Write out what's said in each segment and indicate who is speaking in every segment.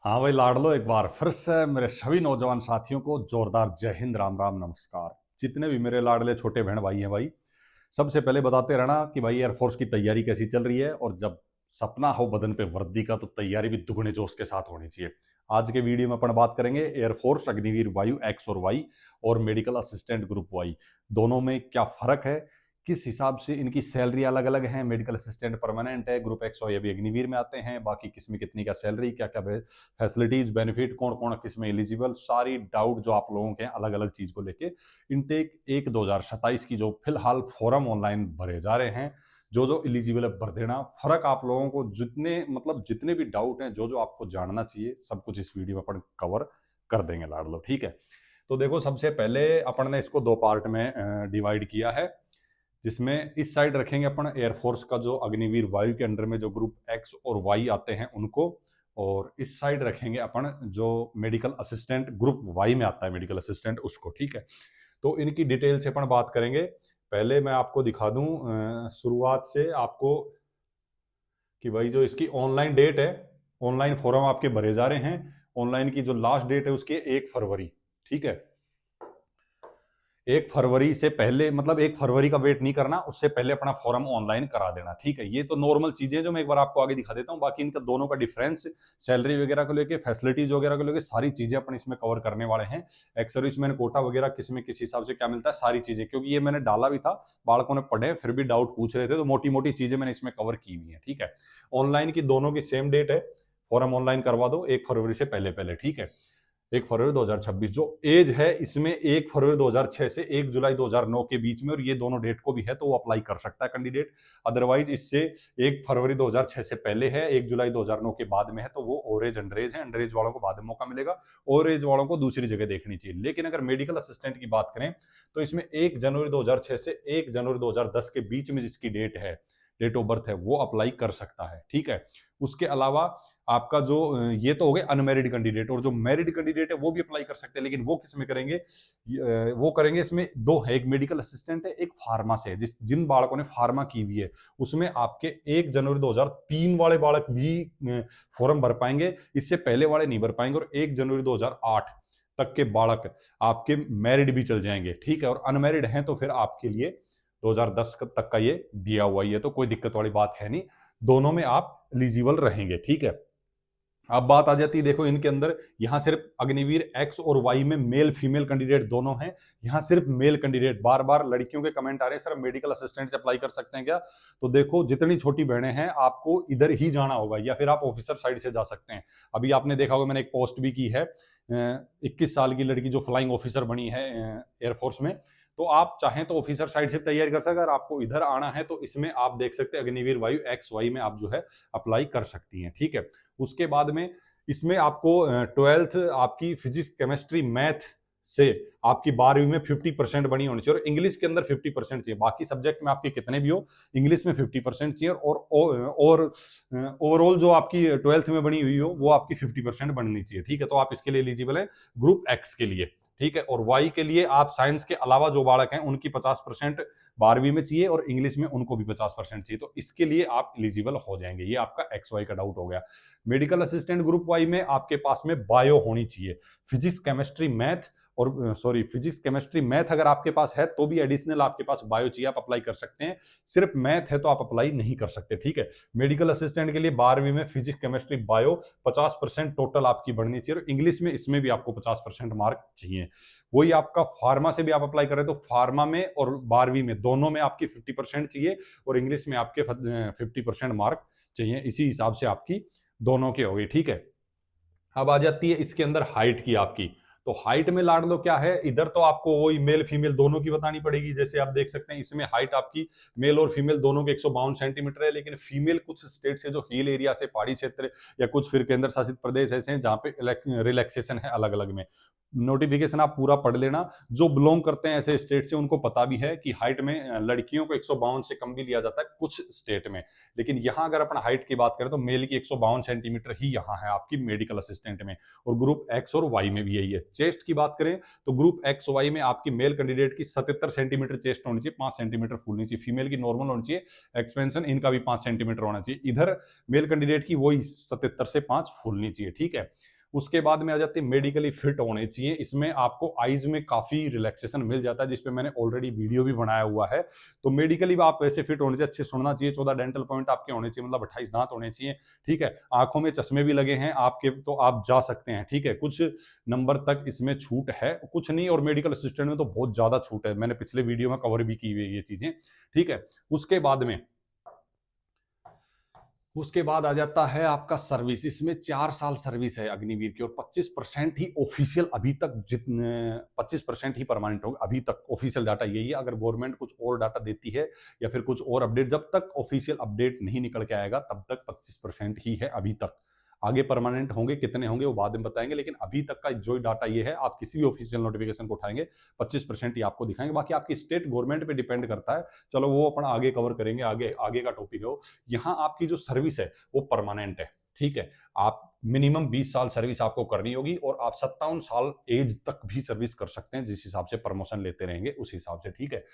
Speaker 1: हाँ भाई लाडलो, एक बार फिर से मेरे सभी नौजवान साथियों को जोरदार जय हिंद, राम राम, नमस्कार। जितने भी मेरे लाडले छोटे बहन भाई हैं भाई, सबसे पहले बताते रहना कि भाई एयरफोर्स की तैयारी कैसी चल रही है। और जब सपना हो बदन पे वर्दी का तो तैयारी भी दुगने जोश के साथ होनी चाहिए। आज के वीडियो में अपन बात करेंगे एयरफोर्स अग्निवीर वायु एक्स और वाई और मेडिकल असिस्टेंट ग्रुप वाई, दोनों में क्या फर्क है, किस हिसाब से इनकी सैलरी अलग अलग है। मेडिकल असिस्टेंट परमानेंट है, ग्रुप एक्स वाई अभी अग्निवीर में आते हैं। बाकी किस में कितनी का सैलरी, क्या क्या फैसिलिटीज बेनिफिट, कौन कौन किस में एलिजिबल, सारी डाउट जो आप लोगों के अलग अलग चीज को लेके इनटेक 1/2027 की जो फिलहाल फॉर्म ऑनलाइन भरे जा रहे हैं, जो जो एलिजिबल है भर देना। फर्क आप लोगों को जितने भी डाउट हैं, जो जो आपको जानना चाहिए, सब कुछ इस वीडियो में अपन कवर कर देंगे लाडलो, ठीक है। तो देखो, सबसे पहले अपन ने इसको दो पार्ट में डिवाइड किया है, जिसमें इस साइड रखेंगे अपन एयरफोर्स का जो अग्निवीर वायु के अंडर में जो ग्रुप एक्स और वाई आते हैं उनको, और इस साइड रखेंगे अपन जो मेडिकल असिस्टेंट ग्रुप वाई में आता है मेडिकल असिस्टेंट, उसको, ठीक है। तो इनकी डिटेल से अपन बात करेंगे। पहले मैं आपको दिखा दूं शुरुआत से आपको कि भाई जो इसकी ऑनलाइन डेट है, ऑनलाइन फॉर्म आपके भरे जा रहे हैं। ऑनलाइन की जो लास्ट डेट है उसकी 1 फरवरी, ठीक है। 1 फरवरी से पहले, मतलब 1 फरवरी का वेट नहीं करना, उससे पहले अपना फॉर्म ऑनलाइन करा देना, ठीक है। ये तो नॉर्मल चीजें जो मैं एक बार आपको आगे दिखा देता हूँ। बाकी इनका दोनों का डिफरेंस, सैलरी वगैरह को लेके, फैसिलिटीज वगैरह को लेके, सारी चीजें अपन इसमें कवर करने वाले हैं। एक्स सर्विसमैन कोटा वगैरह किस में किस हिसाब से क्या मिलता है, सारी चीजें, क्योंकि ये मैंने डाला भी था, बालकों ने पढ़े फिर भी डाउट पूछ रहे थे, तो मोटी मोटी चीजें मैंने इसमें कवर की हुई है, ठीक है। ऑनलाइन की दोनों की सेम डेट है, फॉर्म ऑनलाइन करवा दो 1 फरवरी से पहले पहले, ठीक है। 1 फरवरी 2026 जो एज है इसमें 1 फरवरी 2006 से 1 जुलाई 2009 के बीच में, और ये दोनों डेट को भी है तो वो अप्लाई कर सकता है कैंडिडेट। अदरवाइज इससे 1 फरवरी 2006 से पहले है, 1 जुलाई 2009 के बाद में है, तो वो ओवरेज अंडरेज है। अंडरेज वालों को बाद में मौका मिलेगा, ओवरेज वालों को दूसरी जगह देखनी चाहिए। लेकिन अगर मेडिकल असिस्टेंट की बात करें तो इसमें 1 जनवरी 2006 से 1 जनवरी 2010 के बीच में जिसकी डेट है, डेट ऑफ बर्थ है, वो अप्लाई कर सकता है, ठीक है। उसके अलावा आपका जो ये तो हो गए अनमैरिड कैंडिडेट, और जो मैरिड कैंडिडेट है वो भी अप्लाई कर सकते हैं। लेकिन वो किस में करेंगे, वो करेंगे, इसमें दो है, एक मेडिकल असिस्टेंट है, एक फार्मा से है। जिन बालकों ने फार्मा की हुई है उसमें आपके 1 जनवरी 2003 वाले बालक भी फॉर्म भर पाएंगे, इससे पहले वाले नहीं भर पाएंगे। और 1 जनवरी 2008 तक के बालक आपके मैरिड भी चल जाएंगे, ठीक है। और अनमैरिड हैं तो फिर आपके लिए 2010 तक का ये दिया हुआ ही है, तो कोई दिक्कत वाली बात है नहीं, दोनों में आप एलिजिबल रहेंगे, ठीक है। अब बात आ जाती है, देखो इनके अंदर यहां सिर्फ अग्निवीर एक्स और वाई में मेल फीमेल कैंडिडेट दोनों हैं, यहां सिर्फ मेल कैंडिडेट। बार बार लड़कियों के कमेंट आ रहे हैं, सर मेडिकल असिस्टेंट से अप्लाई कर सकते हैं क्या? तो देखो, जितनी छोटी बहनें हैं आपको इधर ही जाना होगा, या फिर आप ऑफिसर साइड से जा सकते हैं। अभी आपने देखा होगा, मैंने एक पोस्ट भी की है, 21 साल की लड़की जो फ्लाइंग ऑफिसर बनी है एयरफोर्स में। तो आप चाहें तो ऑफिसर साइड से तैयारी कर सकते हैं। अगर आपको इधर आना है तो इसमें आप देख सकते हैं अग्निवीर वायु एक्स वाई में आप जो है अप्लाई कर सकती हैं, ठीक है। उसके बाद में इसमें आपको 12th आपकी फिजिक्स केमिस्ट्री मैथ से आपकी 12वीं में 50% बनी होनी चाहिए, और इंग्लिश के अंदर 50% चाहिए। बाकी सब्जेक्ट में आपके कितने भी हो, इंग्लिश में 50% चाहिए, और ओवरऑल जो आपकी 12th में बनी हुई हो वो आपकी 50% बननी चाहिए, ठीक है। तो आप इसके लिए एलिजिबल है ग्रुप एक्स के लिए, ठीक है। और वाई के लिए आप साइंस के अलावा जो बालक हैं उनकी 50% 12वीं में चाहिए, और इंग्लिश में उनको भी 50% चाहिए, तो इसके लिए आप एलिजिबल हो जाएंगे। ये आपका एक्स वाई का डाउट हो गया। मेडिकल असिस्टेंट ग्रुप वाई में आपके पास में बायो होनी चाहिए, फिजिक्स केमिस्ट्री मैथ, और फिजिक्स केमिस्ट्री मैथ अगर आपके पास है तो भी एडिशनल आपके पास बायो चाहिए, आप अप्लाई कर सकते हैं। सिर्फ मैथ है तो आप अप्लाई नहीं कर सकते, ठीक है। मेडिकल असिस्टेंट के लिए 12वीं में फिजिक्स केमिस्ट्री बायो 50% टोटल आपकी बढ़नी चाहिए, और इंग्लिश में इसमें भी आपको 50% मार्क चाहिए। वही आपका फार्मा से भी आप अप्लाई करें तो फार्मा में और 12वीं में दोनों में आपकी 50% चाहिए, और इंग्लिश में आपके 50% मार्क चाहिए। इसी हिसाब से आपकी दोनों की हो गई, ठीक है। अब आ जाती है इसके अंदर हाइट की आपकी। तो हाइट में लाड लो क्या है, इधर तो आपको वही मेल फीमेल दोनों की बतानी पड़ेगी। जैसे आप देख सकते हैं इसमें हाइट आपकी मेल और फीमेल दोनों के 152 सेंटीमीटर है। लेकिन फीमेल कुछ स्टेट से, जो हिल एरिया से, पहाड़ी क्षेत्र या कुछ फिर केंद्र शासित प्रदेश ऐसे हैं जहां पे रिलैक्सेशन है अलग अलग में। नोटिफिकेशन आप पूरा पढ़ लेना। जो बिलोंग करते हैं ऐसे स्टेट से उनको पता भी है कि हाइट में लड़कियों को 152 से कम भी लिया जाता है कुछ स्टेट में। लेकिन यहां अगर अपन हाइट की बात करें तो मेल की 152 सेंटीमीटर ही यहां है आपकी मेडिकल असिस्टेंट में, और ग्रुप एक्स और वाई में भी यही है। चेस्ट की बात करें तो ग्रुप एक्स वाई में आपकी मेल कैंडिडेट की 77 सेंटीमीटर चेस्ट होनी चाहिए, 5 सेंटीमीटर फूलनी चाहिए। फीमेल की नॉर्मल होनी चाहिए, एक्सपेंशन इनका भी 5 सेंटीमीटर होना चाहिए। इधर मेल कैंडिडेट की वही 77 से 5 फूलनी चाहिए, ठीक है। उसके बाद में आ जाती है मेडिकली फिट होने चाहिए। इसमें आपको आईज में काफी रिलैक्सेशन मिल जाता है, जिसपे मैंने ऑलरेडी वीडियो भी बनाया हुआ है। तो मेडिकली आप वैसे फिट होने चाहिए, अच्छे सुनना चाहिए, 14 डेंटल पॉइंट आपके होने चाहिए, मतलब 28 दांत होने चाहिए, ठीक है। आंखों में चश्मे भी लगे हैं आपके तो आप जा सकते हैं, ठीक है। कुछ नंबर तक इसमें छूट है, कुछ नहीं, और मेडिकल असिस्टेंट में तो बहुत ज्यादा छूट है, मैंने पिछले वीडियो में कवर भी की हुई है ये चीजें, ठीक है। उसके बाद आ जाता है आपका सर्विस। इसमें 4 साल सर्विस है अग्निवीर की, और 25% ही ऑफिशियल अभी तक, जितने 25% ही परमानेंट होगा अभी तक। ऑफिशियल डाटा यही है, अगर गवर्नमेंट कुछ और डाटा देती है या फिर कुछ और अपडेट, जब तक ऑफिशियल अपडेट नहीं निकल के आएगा तब तक 25% ही है अभी तक। आगे परमानेंट होंगे, कितने होंगे वो बाद में बताएंगे, लेकिन अभी तक का जो डाटा ये है, आप किसी भी ऑफिशियल नोटिफिकेशन को उठाएंगे 25% ही आपको दिखाएंगे। बाकी आपकी स्टेट गवर्नमेंट पे डिपेंड करता है, चलो वो अपना आगे कवर करेंगे, आगे आगे का टॉपिक है वो। यहाँ आपकी जो सर्विस है वो परमानेंट है, ठीक है। आप मिनिमम 20 साल सर्विस आपको करनी होगी, और आप 57 साल एज तक भी सर्विस कर सकते हैं, जिस हिसाब से प्रमोशन लेते रहेंगे उस हिसाब से, ठीक है।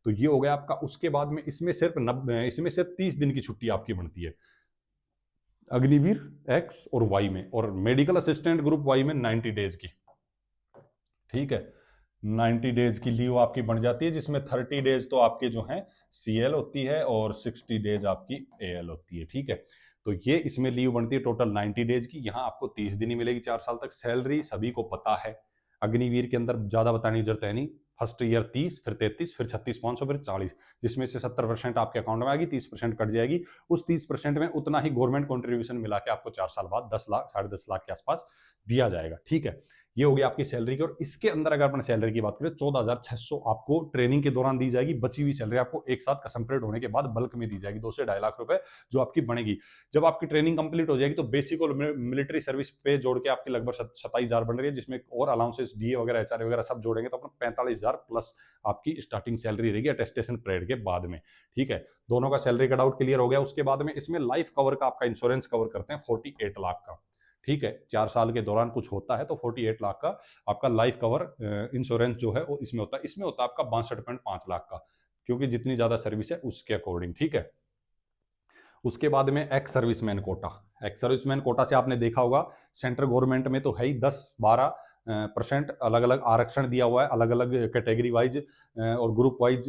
Speaker 1: तो ये हो गया आपका। उसके बाद में इसमें सिर्फ 30 दिन की छुट्टी आपकी बनती है अग्निवीर एक्स और वाई में, और मेडिकल असिस्टेंट ग्रुप वाई में 90 डेज की, ठीक है। 90 डेज की लीव आपकी बन जाती है, जिसमें 30 डेज तो आपके जो हैं सीएल होती है और 60 डेज आपकी एएल होती है, ठीक है। तो ये इसमें लीव बनती है टोटल 90 डेज की। यहाँ आपको 30 दिन ही मिलेगी 4 साल तक। सैलरी सभी को पता है, अग्निवीर के अंदर ज्यादा बताने की जरूरत है नहीं। फर्स्ट ईयर 30, फिर 33, फिर 36,500, फिर 40, जिसमें से 70% आपके अकाउंट में आएगी, 30% कट जाएगी। उस 30% में उतना ही गवर्नमेंट कंट्रीब्यूशन मिला के आपको 4 साल बाद 10 लाख 10.5 लाख के आसपास दिया जाएगा, ठीक है। ये हो गया आपकी सैलरी की। और इसके अंदर अगर अपन सैलरी की बात करें, 14,600 आपको ट्रेनिंग के दौरान दी जाएगी। बची हुई सैलरी आपको एक साथ कसम पीरियड होने के बाद बल्क में दी जाएगी, 2 से 2.5 लाख रुपए जो आपकी बनेगी। जब आपकी ट्रेनिंग कंप्लीट हो जाएगी तो बेसिक और मिलिट्री सर्विस पे जोड़ के आपकी लगभग 27,000 बन रही है, जिसमें और अलाउंसेस डीए वगैरह एचआर वगैरह सब जोड़ेंगे तो अपना 45,000 प्लस आपकी स्टार्टिंग सैलरी रहेगी अटेस्टेशन पीरियड के बाद में, ठीक है। दोनों का सैलरी का डाउट क्लियर हो गया। उसके बाद में इसमें लाइफ कवर का आपका इंश्योरेंस कवर करते हैं 48 लाख का, ठीक है। 4 साल के दौरान कुछ होता है तो 48 लाख का आपका लाइफ कवर इंश्योरेंस जो है वो इसमें होता है। इसमें होता है आपका 62.5 लाख का, क्योंकि जितनी ज्यादा सर्विस है उसके अकॉर्डिंग, ठीक है। उसके बाद में ex serviceman quota. Ex serviceman quota से आपने देखा होगा, सेंट्रल गवर्नमेंट में तो है ही 10-12% अलग अलग आरक्षण दिया हुआ है, अलग अलग कैटेगरी वाइज और ग्रुप वाइज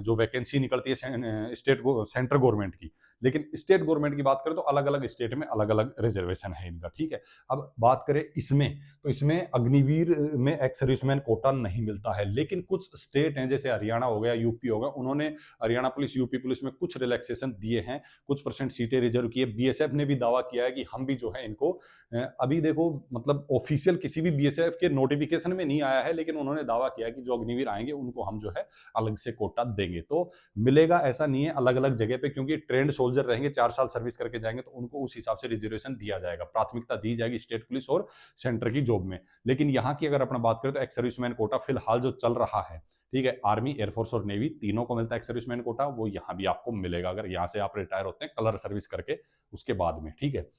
Speaker 1: जो वैकेंसी निकलती है सेंट्रल गवर्नमेंट की। लेकिन स्टेट गवर्नमेंट की बात करें तो अलग अलग स्टेट में अलग अलग रिजर्वेशन है इनका, ठीक है। अब बात करें इसमें, तो इसमें अग्निवीर में एक्स सर्विसमैन कोटा नहीं मिलता है, लेकिन कुछ स्टेट हैं जैसे हरियाणा हो गया, यूपी होगा, उन्होंने हरियाणा पुलिस यूपी पुलिस में कुछ रिलैक्सेशन दिए हैं, कुछ परसेंट सीटें रिजर्व की है। बीएसएफ ने भी दावा किया है कि हम भी जो है इनको अभी देखो, मतलब ऑफिशियल किसी भी बीएसएफ के नोटिफिकेशन में नहीं आया है, लेकिन उन्होंने दावा किया कि जो अग्निवीर आएंगे उनको हम जो है अलग से कोटा देंगे। तो मिलेगा ऐसा नहीं है, अलग अलग जगह पे, क्योंकि ट्रेंड सोल्जर रहेंगे, 4 साल सर्विस करके जाएंगे तो उनको उस हिसाब से रिजर्वेशन दिया जाएगा, प्राथमिकता दी जाएगी स्टेट पुलिस और सेंटर की जॉब में। लेकिन यहाँ की अगर अपना बात करें तो एक्स सर्विसमैन कोटा फिलहाल जो चल रहा है, ठीक है, आर्मी एयरफोर्स और नेवी तीनों को मिलता है एक्स सर्विसमैन कोटा, वो यहाँ भी आपको मिलेगा अगर यहाँ से आप रिटायर होते हैं कलर सर्विस करके उसके बाद में, ठीक है।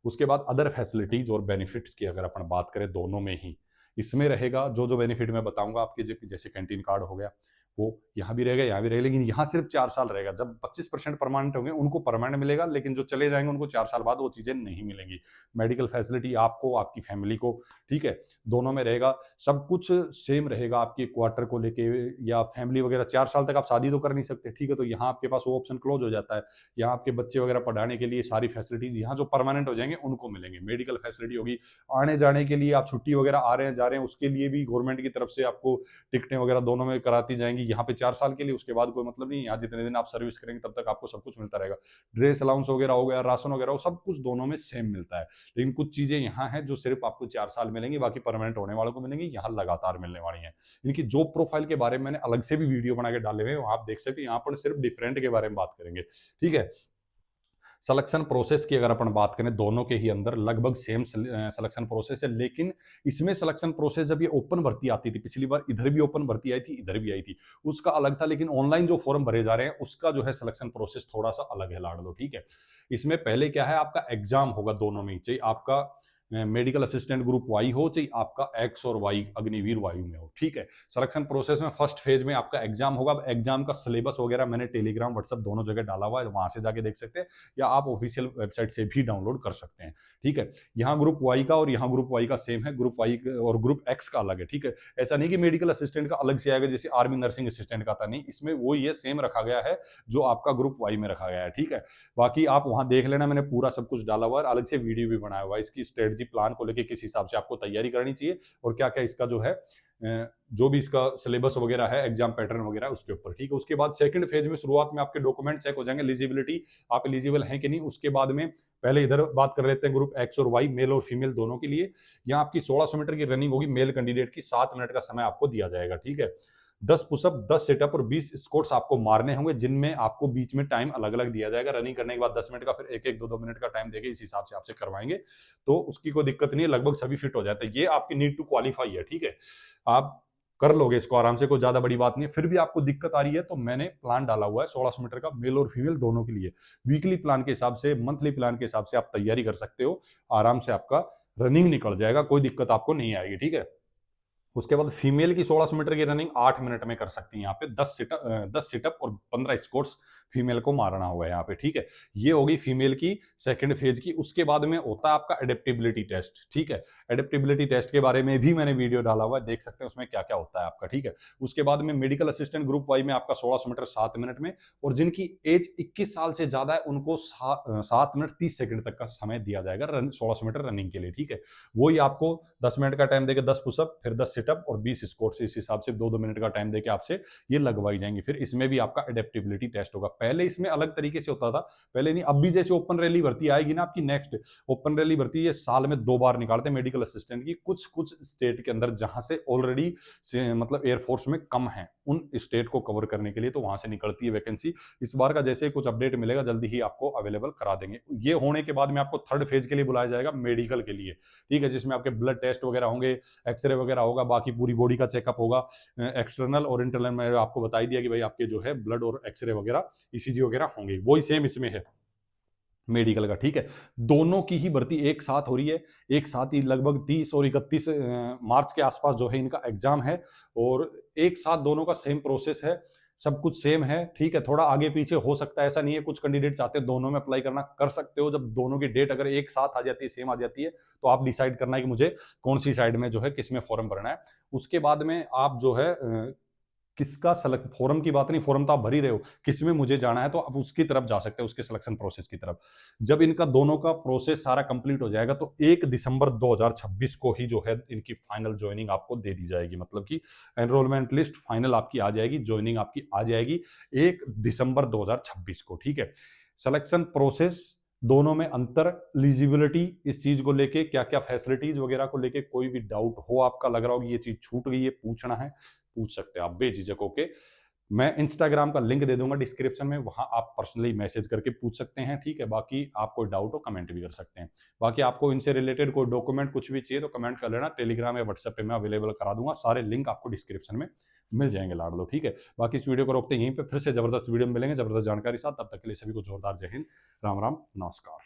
Speaker 1: उसके बाद अदर फैसिलिटीज और बेनिफिट्स की अगर अपन बात करें, दोनों में ही इसमें रहेगा जो जो बेनिफिट मैं बताऊंगा आपके, जैसे कैंटीन कार्ड हो गया, वो यहाँ भी रहेगा, यहाँ भी रहेगा, लेकिन यहाँ सिर्फ 4 साल रहेगा। जब 25% परमानेंट होंगे उनको परमानेंट मिलेगा, लेकिन जो चले जाएंगे उनको 4 साल बाद वो चीजें नहीं मिलेंगी। मेडिकल फैसिलिटी आपको, आपकी फैमिली को, ठीक है, दोनों में रहेगा। सब कुछ सेम रहेगा आपके क्वार्टर को लेके या फैमिली वगैरह। 4 साल तक आप शादी तो कर नहीं सकते, ठीक है, तो यहाँ आपके पास वो ऑप्शन क्लोज हो जाता है। यहाँ आपके बच्चे वगैरह पढ़ाने के लिए सारी फैसिलिटीज यहाँ जो परमानेंट हो जाएंगे उनको मिलेंगे। मेडिकल फैसिलिटी होगी, आने जाने के लिए, आप छुट्टी वगैरह आ रहे हैं जा रहे हैं उसके लिए भी गवर्नमेंट की तरफ से आपको टिकटें वगैरह दोनों में कराती जाएंगी। यहाँ पे 4 साल के लिए, उसके बाद कोई मतलब नहीं, यहाँ जितने दिन आप सर्विस करेंगे तब तक आपको सब कुछ मिलता रहेगा। ड्रेस अलाउंस वगैरह हो गया, राशन वगैरह, सब कुछ दोनों में सेम मिलता है। लेकिन कुछ चीजें यहाँ हैं जो सिर्फ आपको 4 साल मिलेंगी, बाकी परमानेंट होने वालों को मिलेंगी, यहाँ लगातार मिलने वाली है। इनकी जॉब प्रोफाइल के बारे में मैंने अलग से भी वीडियो बना के डाले हुए हैं, आप देख सकते हैं। यहाँ पर सिर्फ डिफरेंट के बारे में बात करेंगे, ठीक है। सिलेक्शन प्रोसेस की अगर अपन बात करें, दोनों के ही अंदर लगभग सेम सिलेक्शन प्रोसेस है, लेकिन इसमें सिलेक्शन प्रोसेस जब ये ओपन भर्ती आती थी, पिछली बार इधर भी ओपन भर्ती आई थी, इधर भी आई थी, उसका अलग था। लेकिन ऑनलाइन जो फॉर्म भरे जा रहे हैं उसका जो है सिलेक्शन प्रोसेस थोड़ा सा अलग है लाड़ लो, ठीक है। इसमें पहले क्या है, आपका एग्जाम होगा दोनों में ही, चाहिए आपका मेडिकल असिस्टेंट ग्रुप वाई हो, चाहे आपका एक्स और वाई अग्निवीर वायु में हो, ठीक है। सिलेक्शन प्रोसेस में फर्स्ट फेज में आपका एग्जाम होगा। एग्जाम का सिलेबस वगैरह मैंने टेलीग्राम व्हाट्सएप दोनों जगह डाला हुआ है, वहां से जाके देख सकते हैं, या आप ऑफिशियल वेबसाइट से भी डाउनलोड कर सकते हैं, ठीक है। यहाँ ग्रुप वाई का और यहाँ ग्रुप वाई का सेम है, ग्रुप वाई और ग्रुप एक्स का अलग है, ठीक है। ऐसा नहीं कि मेडिकल असिस्टेंट का अलग से आएगा जैसे आर्मी नर्सिंग असिस्टेंट का था, नहीं, इसमें वो ये सेम रखा गया है जो आपका ग्रुप वाई में रखा गया है, ठीक है। बाकी आप वहां देख लेना, मैंने पूरा सब कुछ डाला हुआ है, अलग से वीडियो भी बनाया हुआ है इसकी स्ट्रेटजी प्लान को लेकर, किस हिसाब से आपको तैयारी करनी चाहिए और क्या क्या इसका जो है जो भी इसका सिलेबस वगैरह है, एग्जाम पैटर्न वगैरह उसके ऊपर, ठीक है। उसके बाद सेकंड फेज में शुरुआत में आपके डॉक्यूमेंट चेक हो जाएंगे, एलिजिबिलिटी, आप एलिजिबल हैं कि नहीं। उसके बाद में पहले इधर बात कर लेते हैं ग्रुप एक्स और वाई, मेल और फीमेल दोनों के लिए। यहाँ आपकी 1600 मीटर की रनिंग होगी, मेल कैंडिडेट की 7 मिनट का समय आपको दिया जाएगा, ठीक है। 10 पुशअप, 10 सेटअप और 20 स्क्वाट्स आपको मारने होंगे, जिनमें आपको बीच में टाइम अलग अलग दिया जाएगा। रनिंग करने के बाद 10 मिनट का, फिर एक एक 2-2 मिनट का टाइम देके इस हिसाब से आपसे करवाएंगे, तो उसकी कोई दिक्कत नहीं है, लगभग सभी फिट हो जाते हैं। ये आपकी नीड टू क्वालिफाई है, ठीक है, आप कर लोगे इसको आराम से, कोई ज्यादा बड़ी बात नहीं है। फिर भी आपको दिक्कत आ रही है तो मैंने प्लान डाला हुआ है 1600 मीटर का, मेल और फीमेल दोनों के लिए। वीकली प्लान के हिसाब से, मंथली प्लान के हिसाब से आप तैयारी कर सकते हो, आराम से आपका रनिंग निकल जाएगा, कोई दिक्कत आपको नहीं आएगी, ठीक है। उसके बाद फीमेल की 1600 मीटर की रनिंग 8 मिनट में कर सकती हैं यहाँ पे, 10 सिटअप और 15 स्क्वाट्स फीमेल को मारना होगा यहाँ पे, ठीक है। ये होगी फीमेल की सेकंड फेज की। उसके बाद में होता है आपका एडेप्टेबिलिटी टेस्ट, ठीक है। एडेप्टेबिलिटी टेस्ट के बारे में भी मैंने वीडियो डाला हुआ है, देख सकते हैं उसमें क्या क्या होता है आपका, ठीक है। उसके बाद में मेडिकल असिस्टेंट ग्रुप वाई में आपका 1600 मीटर 7 मिनट में, और जिनकी एज 21 साल से ज्यादा है उनको 7 मिनट 30 सेकंड तक का समय दिया जाएगा 1600 मीटर रनिंग के लिए, ठीक है। वही आपको 10 मिनट का टाइम देके 10 पुशअप, फिर 10 सिटअप और 20 स्क्वाट्स, इस हिसाब से 2-2 मिनट का टाइम देके आपसे ये लगवाई जाएंगी। फिर इसमें भी आपका एडेप्टेबिलिटी टेस्ट होगा। पहले इसमें अलग तरीके से होता था, पहले नहीं, अब भी जैसे ओपन रैली भर्ती आएगी ना आपकी, नेक्स्ट ओपन रैली भर्ती ये साल में 2 बार निकालते हैं मेडिकल असिस्टेंट की, कुछ कुछ स्टेट के अंदर जहां से ऑलरेडी मतलब एयरफोर्स में कम है, उन स्टेट को कवर करने के लिए, तो वहां से निकलती है वैकेंसी। इस बार का जैसे कुछ अपडेट मिलेगा जल्दी ही आपको अवेलेबल करा देंगे। ये होने के बाद में आपको थर्ड फेज के लिए बुलाया जाएगा, मेडिकल के लिए, ठीक है, जिसमें आपके ब्लड टेस्ट वगैरह होंगे, एक्सरे वगैरह होगा, बाकी पूरी बॉडी का चेकअप होगा, एक्सटर्नल और इंटरनल में आपको बता ही दिया कि भाई आपके जो है ब्लड और एक्सरे वगैरह, ईसीजी वगैरह होंगे, वही सेम इसमें है मेडिकल का, ठीक है। दोनों की ही भर्ती एक साथ हो रही है, एक साथ ही लगभग 30 और 31 मार्च के आसपास जो है इनका एग्जाम है, और एक साथ दोनों का सेम प्रोसेस है, सब कुछ सेम है, ठीक है। थोड़ा आगे पीछे हो सकता है, ऐसा नहीं है, कुछ कैंडिडेट चाहते हैं दोनों में अप्लाई करना, कर सकते हो। जब दोनों की डेट अगर एक साथ आ जाती है, सेम आ जाती है, तो आप डिसाइड करना है कि मुझे कौन सी साइड में जो है किस में फॉर्म भरना है। उसके बाद में आप जो है किसका सेलेक्ट, फॉर्म की बात नहीं, फॉर्म तो आप भर ही रहे हो, किस में मुझे जाना है तो आप उसकी तरफ जा सकते हैं, उसके सिलेक्शन प्रोसेस की तरफ। जब इनका दोनों का प्रोसेस सारा कंप्लीट हो जाएगा तो 1 दिसंबर 2026 को ही जो है इनकी फाइनल ज्वाइनिंग आपको दे दी जाएगी, मतलब कि एनरोलमेंट लिस्ट फाइनल आपकी आ जाएगी, ज्वाइनिंग आपकी आ जाएगी 1 दिसंबर 2026 को, ठीक है। सिलेक्शन प्रोसेस दोनों में अंतर, एलिजिबिलिटी, इस चीज को लेके क्या क्या फैसिलिटीज वगैरह को लेके कोई भी डाउट हो, आपका लग रहा हो कि ये चीज छूट गई है, पूछना है, पूछ सकते हैं आप बेझिझक होके। मैं इंस्टाग्राम का लिंक दे दूंगा डिस्क्रिप्शन में, वहां आप पर्सनली मैसेज करके पूछ सकते हैं, ठीक है। बाकी आप कोई डाउट हो कमेंट भी कर सकते हैं। बाकी आपको इनसे रिलेटेड कोई डॉक्यूमेंट कुछ भी चाहिए तो कमेंट कर लेना, टेलीग्राम या व्हाट्सएप पे मैं अवेलेबल करा दूंगा, सारे लिंक आपको डिस्क्रिप्शन में मिल जाएंगे लाडलो, ठीक है। बाकी इस वीडियो को रोकते हैं यहीं पे, फिर से जबरदस्त वीडियो में मिलेंगे जबरदस्त जानकारी साथ, तब तक के लिए सभी को जोरदार जय हिंद, राम राम, नमस्कार।